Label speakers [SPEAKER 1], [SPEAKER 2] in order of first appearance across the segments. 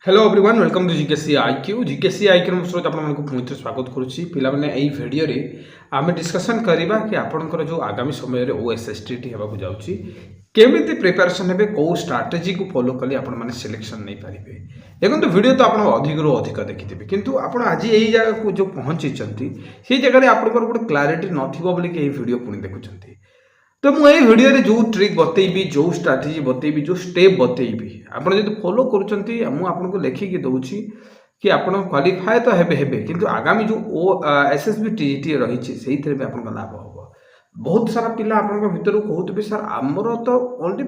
[SPEAKER 1] Hello everyone welcome to GKC IQ GKC IQ स्रोत आपको पुणी थे स्वागत करुच्ची पाने यही भिडियो आम डिस्कसन करवा कि आपंकर जो आगामी समय ओएसएसटी होगा जाऊँगी केमी प्रिपेरेसन हे कौ स्ट्राटेजी को फॉलो कले आपने सिलेक्शन नहीं पारे। देखो वीडियो तो आप अधिक अधिक देखिथे किंतु आप आज यही जगह को जो पहुँची से जगह आपंकर गोटे क्लारीटी नई वीडियो पुणी देखुं। तो मुझे भिडियो जो ट्रिक बतेबी जो स्ट्राटेजी बतेबी जो स्टेप बतेबी आपड़ जो फॉलो करूँ लिखिकी दूसरी कि आप क्वालिफाए तो हे किंतु आगामी जो एसएसबी टीजीटी रही से आप लाभ हम। बहुत सारा पिला आप भर कहते सर आमर तो ओनली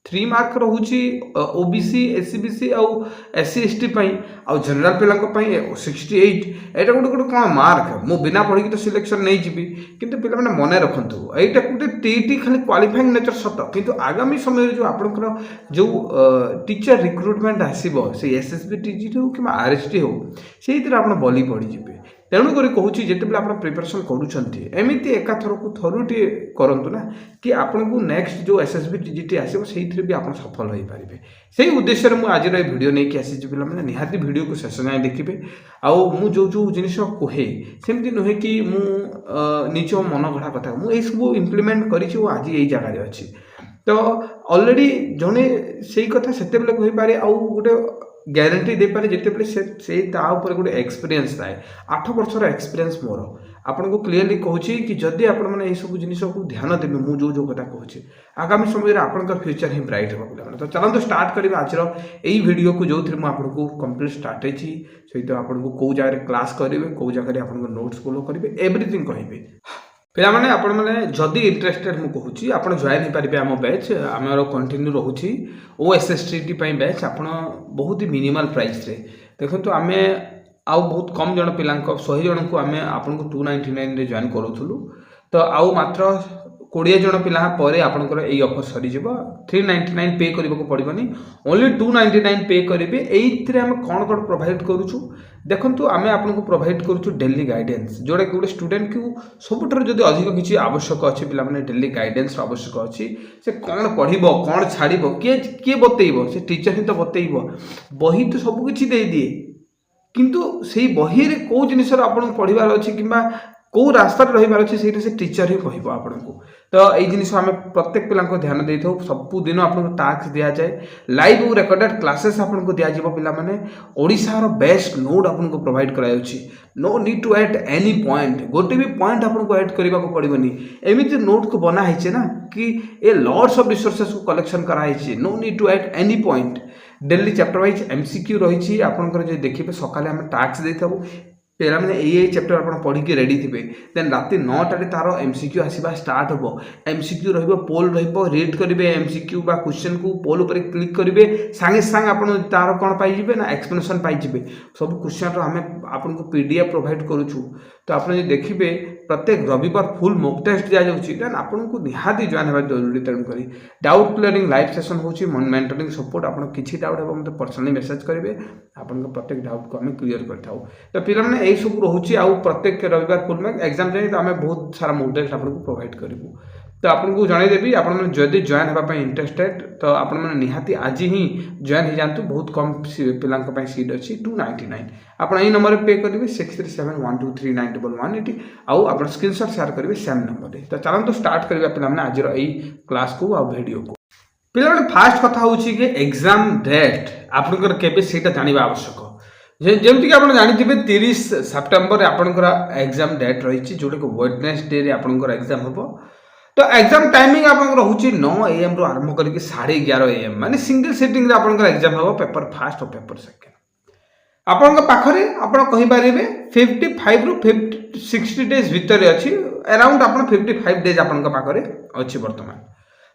[SPEAKER 1] 53 मार्क रोचे ओबीसी एससीबीसी आउ एससी एसटी आउ जनरल पिला 68 एटा गोटे गोटे कौन मार्क मु बिना पढ़ी तो सिलेक्शन नहीं जी किंतु पिला माने मन रखु एटा गोटे टीटी खाली क्वालिफाइंग नेचर सत किंतु आगामी समय जो आपनकर जो टीचर रिक्रुटमेंट आसीबो से एसएसबी टीजीटी हो कि आरएसटी हो से आप बली पड़ी जी। तेणुक कहूँ जिते आप प्रिपेरेसन करमती एकाथर को थरुटे करूँ ना कि आपन को नेक्स्ट जो एसएसबी टीजीटी आसो से भी आप सफल हो पारे से उद्देश्य मुझे आज भिडियो नहीं आसी पे निहाती भिडियो को शेष जाए देखिए आउ मु जो जो जिनिस कहे सेमती नुहे कि मु निज मन गढ़ा कथा मुझे सब इम्प्लीमेंट कर आज यही जगह अच्छी तो ऑलरेडी जड़े से कथा से कहीपे आउ गोटे ग्यारंटी दे पारे जिते से गोटे एक्सपीरियंस थाए 8 वर्षर एक्सपीरियंस मोर आपन को क्लीयरली कहूँ कि जदि आप सब जिन को ध्यान देवे मुझे जो जो कथा कहूँ आगामी समय आपंकर फ्यूचर ही ब्राइट हो पे। तो चलते स्टार्ट करवा आज यही वीडियो को जो थी मुझे कंप्लीट स्ट्राटेजी सहित आपको कौ जगह क्लास करेंगे कौ जगह आप नोट्स फॉलो करेंगे एवरीथिंग कहे पे आपण मैंने जदि इंटरेस्टेड मुझे कहूँ आप जॉइन हो पारे आम बैच आमर कंटिन्यू रोचे ओएसएसटी बैच आप बहुत ही मिनिमल प्राइस रे देखो तो आम आउ बहुत कम जन पिला 100 जन को आम आपन को 299 रे जॉइन करूँ तो आउ मात्र 20 जन पिला पर आपंकर यही ऑफर सरीज 399 पे करने को पड़ोनी ओनली 299 पे करेंगे ये आम कौन कौन प्रोवाइड करूँ देखो आम आपको प्रोवाइड करूँ डेली गाइडेंस जोड़ा कि गोटे स्टूडेंट को सबुठ जब अधिक किसी आवश्यक अच्छे पे डेली गाइडेंस आवश्यक अच्छी से कौन पढ़ कौन छाड़ किए बतईब से टीचर ही तो बतईब बही तो सबकि दे दिए किंतु से बही रे कौ जिनिस आपको पढ़ार अच्छी कि कौ रास्ता रही अच्छे से टीचर ही कह आपन को। तो यही जिनिस आम प्रत्येक पिला ध्यान दे सबुदिन आपको टास्क दि जाए लाइव और रेकर्डेड क्लासेस आपको दिज्व पे ओडिशार बेस्ट नोट आपको प्रोवाइड कराई no need to add any point गोटे भी पॉइंट आपको एड करने को पड़ोनी एमती नोट को बनाई ना कि ए लॉट्स ऑफ रिसोर्सेस को कलेक्शन कराई no need to add any point daily chapter wise MCQ रही आपंकर जो देखिए सकाले आम टास्क देता पेला मैंने यही चैप्टर आप पढ़ी रेडी थे देन राति 9टारे तार एमसीक्यू आसवा स्टार्ट हम एमसीक्यू पोल रीड करेंगे एमसीक्यू बा क्वेश्चन को पोल उपर क्लिक करेंगे सांगे सांगे आप तार कौन पाइबे ना एक्सप्लेनेशन पाइबे सब क्वेश्चन आम आपको पीडीएफ प्रोवाइड करूँ। तो आप देखिए प्रत्येक रविवार फुल मॉक टेस्ट दि जाऊँगी देन आपको निहाती जॉइन होगा जरूरी तेणुक डाउट क्लियरिंग लाइव सेशन होची मेंटरिंग सपोर्ट आप किसी डाउट है मतलब पर्सनली मेसेज करेंगे आपन प्रत्येक डाउट को आम क्लीयर करता। तो पे यही सब रोचे आउ प्रत्येक रविवार फुल मार्क एग्जाम जाए तो आम बहुत सारा मॉक टेस्ट आपको प्रोवाइड करूँ। तो आपको जनईदेवी आपने जदि जॉइन होगापी इंटरेस्टेड तो आपने निहाती आज ही जॉइन हो जातु बहुत कम पिला सीट अच्छी 299 आप यही नंबर पे करेंगे 6371239180 आउ आप स्क्रीनशॉट शेयर करेंगे सेम नंबर। तो चलते स्टार्ट करेंगे पे आज यही क्लास को आउ वीडियो को पे फास्ट कथा हूँ कि एग्जाम डेट आपंकर केबे सेटा जानिबा आवश्यक जमती आप जानते 30 सेप्टेम्बर आपंकर एग्जाम डेट रही जोटा कि वेडनेसडे आपंकर एग्जाम हम। तो एग्जाम टाइमिंग आप रोचे 9 AM रु आरंभ करके 11:30 AM माने सिंगल सिटिंग आपंकर एग्जाम हम पेपर फर्स्ट और पेपर सेकेंड आपण पाखरे आप कहींपारे 55 रु 60 डेज भितर अच्छी अराउंड आप 55 डेज आपण पाखरे अच्छी वर्तमान।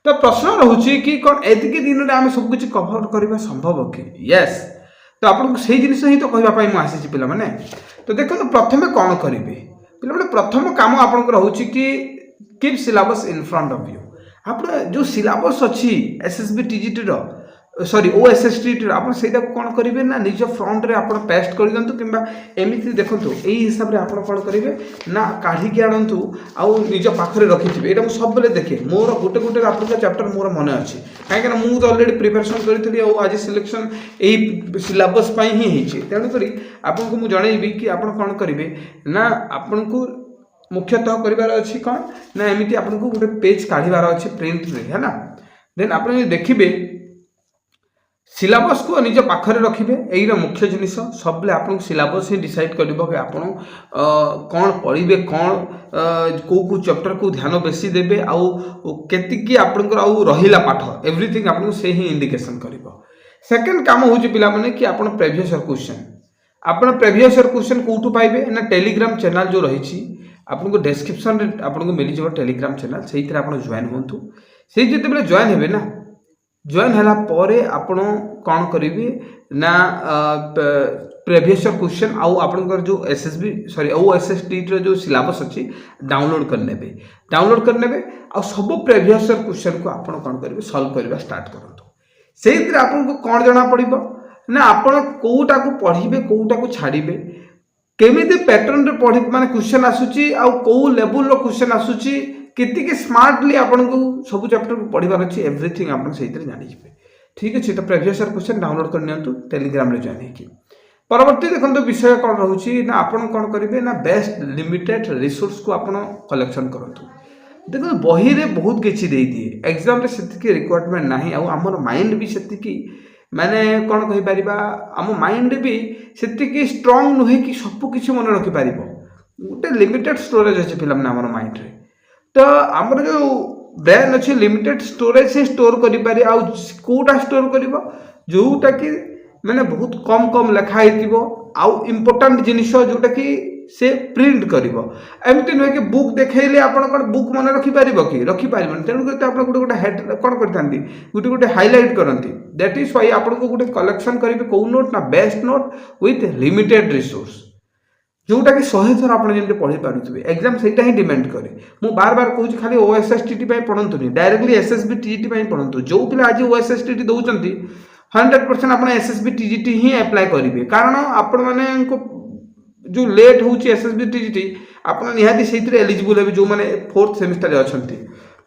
[SPEAKER 1] तो प्रश्न रोचे कि कौन एतिक दिन में आम सबकि कभर करवा संभव कि यस तो आपको से जिन ही तो कहवाई मुझे पे मैंने। तो देखो प्रथम कौन करेंगे पे प्रथम कम आपको रोचे कि keep syllabus in front of you आप जो सिलेबस अच्छी एसएसबी टीजीटी सॉरी ओएसएसटी आप कौन करेंगे ना निज फ्रंट रे आप पेस्ट कर दिंतु कि एमती देखो यही हिसाब से आप कौन करेंगे ना काढ़ी आणतु आउ निज पाखे रखिथे यहाँ मुझे सब देखे मोर गोटे गोटे आप चैप्टर मोर मन अच्छी कहीं मुझे अलरेडी प्रिपेरेसन करी आज सिलेक्शन यही सिलेबस ही तेणुक आपको मुझे जनइबी कि आप कौन करेंगे ना आपन को मुख्यतः करार अच्छी कौन ना एमती आपको गोटे पेज काढ़ार अच्छे प्रिंट है ना देन आप देखिए सिलेबस को निज पाखरे रखिए यही मुख्य जिनिस सब आपको सिलेबस ही डिसाइड कर कि आप कौन पढ़े कौन कौ चैप्टर को ध्यान बेसी देवे आती आपंकर रहा पाठ एवरीथिंग आपको से ही इंडिकेशन कर सेकेंड काम हूँ पाने कि आप प्रेवियस ईयर क्वेश्चन आप प्रेवियस ईयर क्वेश्चन कौटू पाइबे ना टेलीग्राम चैनल जो रही आपको डिस्क्रिप्शन आपको मिल जाए टेलीग्राम चैनल से आप जॉइन हूँ से जिते जॉइन हे ना जॉइन है आपण कौन करेंगे ना प्रेवियस ईयर क्वेश्चन आउ जो एसएसबी सॉरी ओएसएसटी जो सिलेबस अच्छी डाउनलोड करने आ सब प्रेवियस ईयर क्वेश्चन को आप कौन करेंगे सॉल्व करने स्टार्ट करूँ से आपको कौन जना पड़ो ना आपण कौटा को पढ़े कौटा को छाड़े केमी पैटर्न रे पढ़ी माने क्वेश्चन आसूची आ कौ लेवल रो क्वेश्चन आसूची केतिके स्मार्टली आपन को सब चैप्टर को पढ़िबार अछि एवरीथिंग आपन सहित जानि जिवे ठीक अछि तो प्रीवियस ईयर क्वेश्चन डाउनलोड कर नियंतु टेलीग्राम रे जॉइन हेकी परवर्ती देखंतु विषय कोन रहउची ना आपन कोन करिवे ना बेस्ट लिमिटेड रिसोर्स को आपन कलेक्शन करंतु देखो बही रे बहुत किछि देई दिए एग्जाम रे सेतिके रिक्वायरमेंट नाही आ हमर माइंड भी सेतिकी माने कौन कहि परिबा आम माइंड भी सेतिकी स्ट्रांग नुहे कि सब किछि मन रखि पारिबो गोटे लिमिटेड स्टोरेज अछि फिल्म ना हमर माइंड रे तो हमर जो ब्रेन अच्छे लिमिटेड स्टोरेज से स्टोर करि पारे आ कोटा स्टोर करिवो जोटा कि माने बहुत कम कम लिखा हेतिबो आ इंपोर्टेंट जिनिस जोटा कि से प्रिंट करिवो एमती नुहे कि बुक देखैले आपण कोन बुक मन रखि पारिबो कि रखि पारिबो तेनु करते आपण गोटे गोटे हेड कोन करथांती गोटे गोटे हाइलाइट करंती दैट इज व्हाई आपण को गोटे कलेक्शन करिवे को नोट ना best note with limited resource जोटा कि 100 थर आप पढ़ी पारे एग्जाम से ही डिमांड करे मु बार बार कहूँ खाली ओएसएसटीटी पढ़ंतुनी डायरेक्टली एसएसबी टीजीटी पढ़ंतु जो पिला आज ओएसएसटीटी दौरान 100% आप एसएसबी टीजीटी ही अप्लाई करेंगे कारण आपण मैंने जो लेट हो एसएसबी टीजीटी आप निहाती से एलिजिबल हे जो मैंने 4th सेमिस्टर अच्छा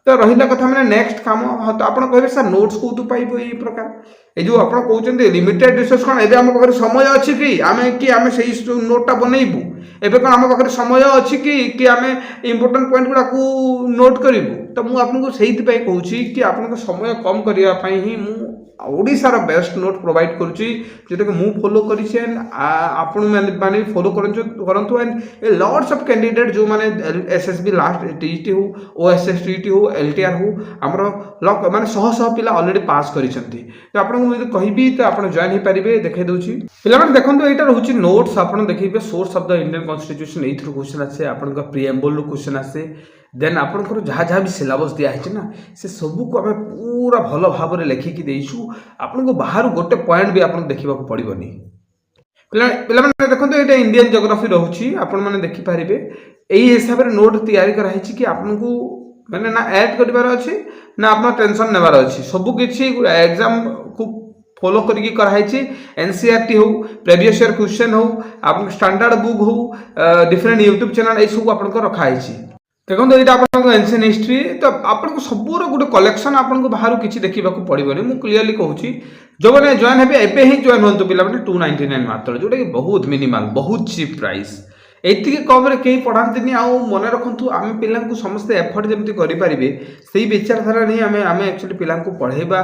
[SPEAKER 1] तो रहा कथा मैंने नेक्स्ट काम हाँ तो आप कहे सर नोट्स कौतु पाइब ये प्रकार ये जो आप कहते लिमिटेड रिसोर्स कौन एवं आम पाखे समय अच्छी कि आम से नोटा बनइबू एवं कौन आम पाखे समय अच्छी कि आम इम्पोर्टाट पॉइंट गुड़ा नोट करूँ तो मुझे कहूँ कि आप समय कम करने ही ओडिशार बेस्ट नोट प्रोवाइड करुच्ची जोटा कि मुझे फॉलो करी आपण मैंने फॉलो करंतु and A lots of candidate जो माने एसएसबी लास्ट टीजीटी हो ओएसएसटीटी हो एलटीआर हो हमरो लक माने 100 पिला ऑलरेडी पास करिसंती तो आपण को कहबी तो आपण जॉइन ही परिबे देखाई दउची पिला माने देखंतु एटा रहउची नोट्स आपण देखिबे source of the Indian constitution एथ्रु क्वेश्चन आसे आपण का प्रीएम्बल रो क्वेश्चन आसे देन आपंकर जहाँ जहाँ भी सिलेबस दिखाई ना से सबू को आम पूरा भल भाव में लेखिकी देचु आपन को बाहर गोटे पॉइंट भी आपन देखा पड़ोनी पे देखो ये इंडियन जोग्राफी रोचे आपण मैंने देखिपारे यही हिसाब से नोट तैयारी कराई कि आपको मैंने ना ऐड करार अच्छे ना आप टेंशन नेबार अच्छे सबकि एग्जाम को फॉलो करके कराई एनसीईआरटी हो प्रीवियस ईयर क्वेश्चन हो आप स्टैंडर्ड बुक हो डिफरेंट यूट्यूब चैनल ये सब आप रखाई देखो ये आप एनसीएंट हिस्ट्री तो आपको सबूर गोटे कलेक्शन आपको बाहर किसी देखा पड़ोनी मुझे क्लीयरली कहूँ जो मैंने जॉइन हे एवं ही जॉइन हूँ पिला 299 मात्र जोटा कि बहुत मिनिमल बहुत चीप प्राइस एति कम कहीं पढ़ाती आउ मन रखु आम पिला समस्ते एफर्ट जमी करें से विचारधारा नहीं आम एक्चुअली पिला पढ़ेबा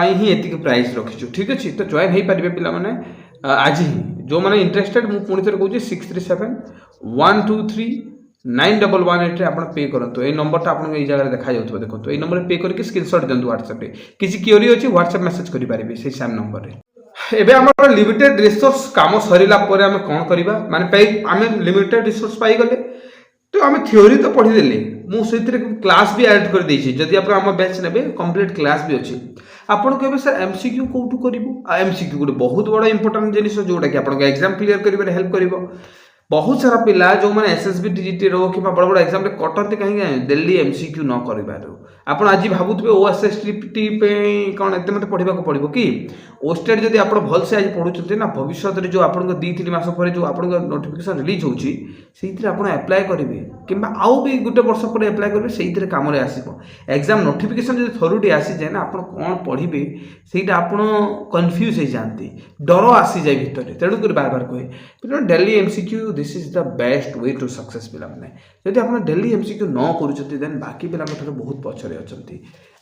[SPEAKER 1] ही एति प्राइस रखीचु ठीक अच्छे तो जॉइन हो पारे पे आज ही जो मैंने इंटरेस्टेड मुझे पुणी थे कहूँ 6371239118 आप पे करूँ ये नंबरटा आपको ये जगह देखा जाऊँ देखो ये नंबर पे करके स्क्रीनशॉट दिखाँ व्हाट्सएप किसी क्वेरी अच्छी व्हाट्सएप मेसेज करेंगे से सेम नंबर रे एबे आम लिमिटेड रिसोर्स काम सरला आम कौन करवा माने आम लिमिटेड रिसोर्स पाईगले तो आम थ्योरी तो पढ़ीदे मुझे क्लास भी ऐड कर देछि जदि आप आम बैच ने कंप्लीट क्लास भी अच्छी आपन कहबे सर एमसीक्यू कोठू करिवो एमसीक्यू गोटे बहुत बड़ा इंपोर्टेंट जिनिस जोटा कि आपन एग्जाम क्लियर करिवे हेल्प करिवो बहुत सारा पिला जो मैंने एसएसबी टीजीटी रो कि बड़ बड़ एग्जाम कटती कहीं दिल्ली एमसीक्यू न कर आपण आज भावुवे ओएसएसटी कौन एत मत पढ़ा पड़ो कि ओस्टेट जब आप भलसे आज पढ़ुं ना भविष्य में जो आप 2-3 मास पर जो आप नोटिफिकेशन रिलीज होती एप्लाय करेंगे कि आउ भी गोटे वर्ष पर एप्लाय करेंगे से कम आसो एग्जाम नोटिफिकेशन जो थरुटी आसी जाए ना आप कौन पढ़े से आप कन्फ्यूज हो जाती डर आसी जाए भितर तेणुक बार बार कहे daily MCQ this is the best way to success पे जब आप डेली एमसीक्यू न कर बाकी पिला बहुत पछरे अच्छा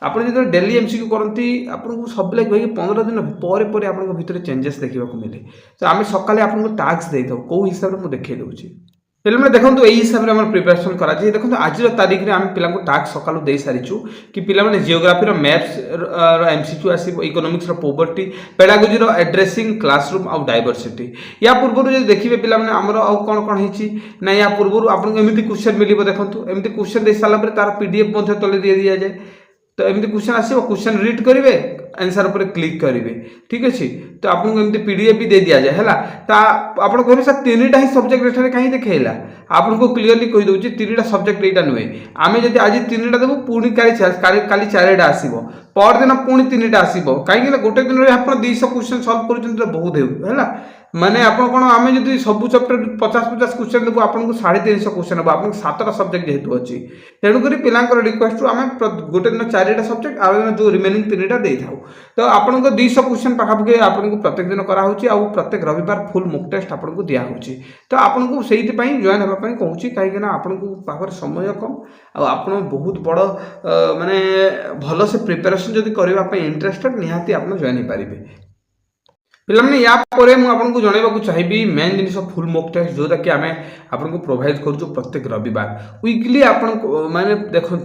[SPEAKER 1] आप जो डेली एमसीक्यू करती आपको सब लगे 15 दिन पर आप चेंजेस देखा मिले तो आम सकाले आपको टास्क दे था कौ हिसाब से मुझे देखा दूसरी पे देखो यही हिसाब से प्रिपेरेसन करा देखो आज तारीख में आम पिला टास्क सकालू दे सारीचु कि पिला जियोग्राफी मैथ्स एमसीक्यू आसो economics poverty pedagogy addressing classroom आउ डायवर्सिटी या पूर्व जो देखिए पिला आमर आउ कौन कौन होती ना या पूर्व आपको एमती क्वेश्चन मिले देखो एमती क्वेश्चन दे सारापर तार पीडीएफ तले दि जाए तो एमती क्वेश्चन आसो क्वेश्चन रीड करेंगे आंसर पर क्लिक करेंगे ठीक अच्छे तो आपको एमती पीडीएफ भी दे दि जाए है आप कहे सर 3टा ही सब्जेक्ट कहीं देखला आपको क्लीयरली कहीदे 3टा सब्जेक्ट यहाँ नुहे आम जब आज 3टा देव पुणी काली 4टा आसो परदिन पुणी 3टा आसो कहीं गोटे दिन में आप 200 क्वेश्चन सल्व कर बहुत है माने आप कौन आम जो सब चैप्टर 50-50 क्वेश्चन देव आपको 350 क्वेश्चन हम आपको 7टा सब्जेक्ट जेहतु अच्छी तेणुक पिला रिक्वेस्ट आम गोटे दिन 4टा सब्जेक्ट आउ दिन जो रिमेनिंग 3टा दे था तो आपको 200 क्वेश्चन पाखापाखि आपको प्रत्येक दिन कराऊँच आ प्रत्येक रविवार फुल मॉक टेस्ट आपको दिखाऊँगी तो आपको से जॉइन होगापी कहूँ कहीं आपको पाखे समय कम आप बहुत बड़ माने भल से प्रिपेरेसन जब करने इंटरेस्टेड निहाती आप जॉइन हो पारे पे या मुझे जनवाक चाहिए मेन जिन फुल मॉक टेस्ट जोटा कि आम आपको प्रोवाइड करूँ प्रत्येक रविवार वीकली आप माने देखु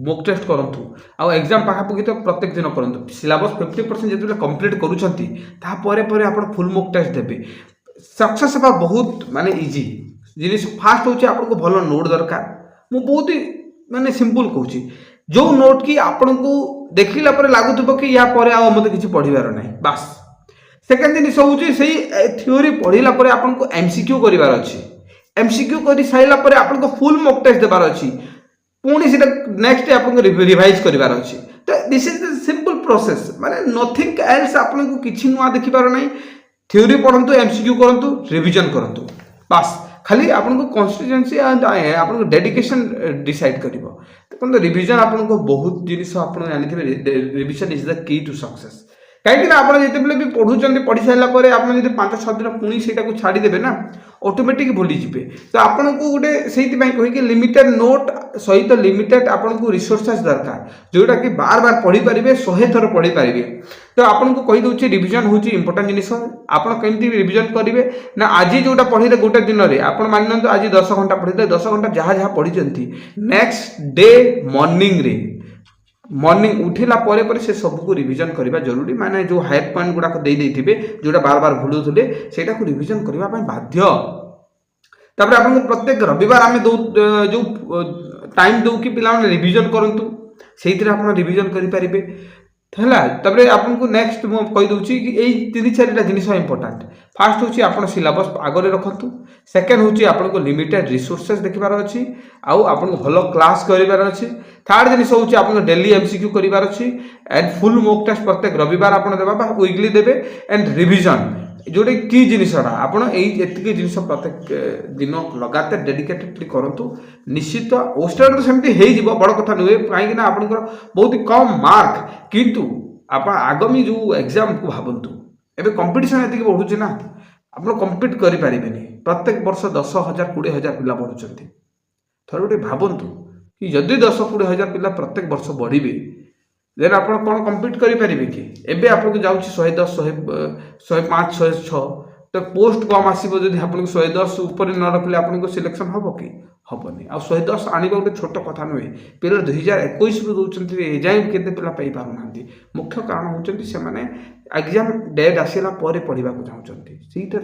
[SPEAKER 1] मॉक टेस्ट करूँ आउ एग्जाम पाखापाखि तो प्रत्येक दिन करूँ सिलेबस 50% जो कंप्लीट करुँच आप फुल मॉक टेस्ट देते सक्सेस होगा बहुत माने इजी जिन फास्ट हूँ आपको भल नोट दरकार मु बहुत ही माने सिंपल कहूँ जो नोट कि आपन को देखला लगुव कि या मत किसी पढ़ार ना बास सेकेंड जिन हूँ से थ्योरी पढ़ला आपको एमसीक्यू करार अच्छी एमसीक्यू कर सारापर आपको फुल मॉक टेस्ट देवार अच्छी पुणी से नेक्स्ट आपको रिवाइज करार अच्छी तो this is the simple process माने नथिंग एल्स आपको किसी नुआ देखिपार ना थ्योरी पढ़ंतु एमसीक्यू करंतु रिवीजन करंतु बास खाली आपको कन्सिस्टेंसी आपको डेडिकेशन डिसाइड कर देखो रिवीजन आपको बहुत जिनिस आप जानते revision is the key to success कहीं आप जिते भी पढ़ुं पढ़ी सारापर आप 5-6 दिन पुणी से छाड़देवे ना ऑटोमेटिक भूलीजे तो आपको गोटे से कहीकि लिमिटेड नोट सहित लिमिटेड आपको रिसोर्सेस दरकार जोटा कि बार बार पढ़ी पारे 100 थर पढ़ी पारे तो आपको कहीदे रिवीजन हूँ इंपोर्टाट जिन आप कमी रिवीजन करेंगे ना आज जोटा पढ़े गोटे दिन में आप मानते आज 10 घंटा पढ़े 10 घंटा जहाँ जहाँ पढ़ी नेक्स्ट डे मॉर्निंग उठिला पर से सबको रिवीजन करने जरूरी माने जो हायर पॉइंट गुड़ाक देते जोटा बार बार भूलुले से रिवीजन करने बाध्य तापर आपको प्रत्येक रविवार आम जो टाइम दो कि पिला रिवीजन करूँ से रिवीजन करेंगे है आपको नेक्स्ट मुझे कहीदे कि यही 3-4टा जिन इंपोर्टाट फास्ट हूँ आप सिलेबस आगे रखु सेकेंड हूँ आपको लिमिटेड रिसोर्सेस देखिबार अच्छी आउ आपको भल क्लास करार अच्छी थर्ड जिन हूँ आपको डेली एमसीक्यू करार अच्छी एंड फुल मॉक टेस्ट प्रत्येक रविवार आप देवा वीकली देवे एंड रिवीजन जोटे की जिनसा आपड़ ये जिन प्रत्येक दिन लगातार डेडिकेटेडली करूँ निश्चित ओस्टेट तो सेमती हो बड़ कथा नुहे कहीं आप बहुत ही कम मार्क किंतु आप आगामी जो एग्जाम को भावतु एवं कंपिटिशन ये बढ़ुचे ना आप कम्पिट करें प्रत्येक वर्ष 10,000 20,000 पिला बढ़ुं थोड़े गोटे भावतु कि जदि 10-20 हजार पिला प्रत्येक वर्ष बढ़े देन आप कौन कम्पिट करेंगे कि एवं आपको जाऊँ 110 105 106 तो पोस्ट कम आसो जब आप 110 ऊपर न रखिले आपको सिलेक्शन हम कि हेनी आ 110 आने गोटे छोट कथा नुहे पिला 2021 दूसरी एजाए भी केते पिला पाई पारना मुख्य कारण होती से एग्जाम डेट आसला पढ़ा चाहते सीटा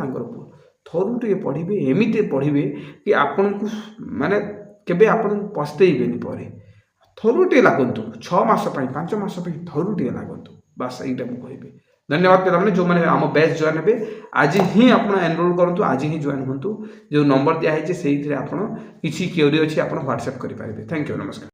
[SPEAKER 1] थोड़े पढ़े एमती पढ़े कि आपन को माने केबे आपन पस्तेबेनि पर थरुटे लागंतु 6 मास 5 मास थरुटे लागंतु बास यहीटा मुझे कहबी धन्यवाद पे जो मैंने आम बैच जॉइन हे आज ही आप एनरोल करूँ आज ही जॉइन हूँ जो नंबर दिखाई से किसी क्वेरी अच्छी आप व्हाट्सएप करेंगे। थैंक यू नमस्कार।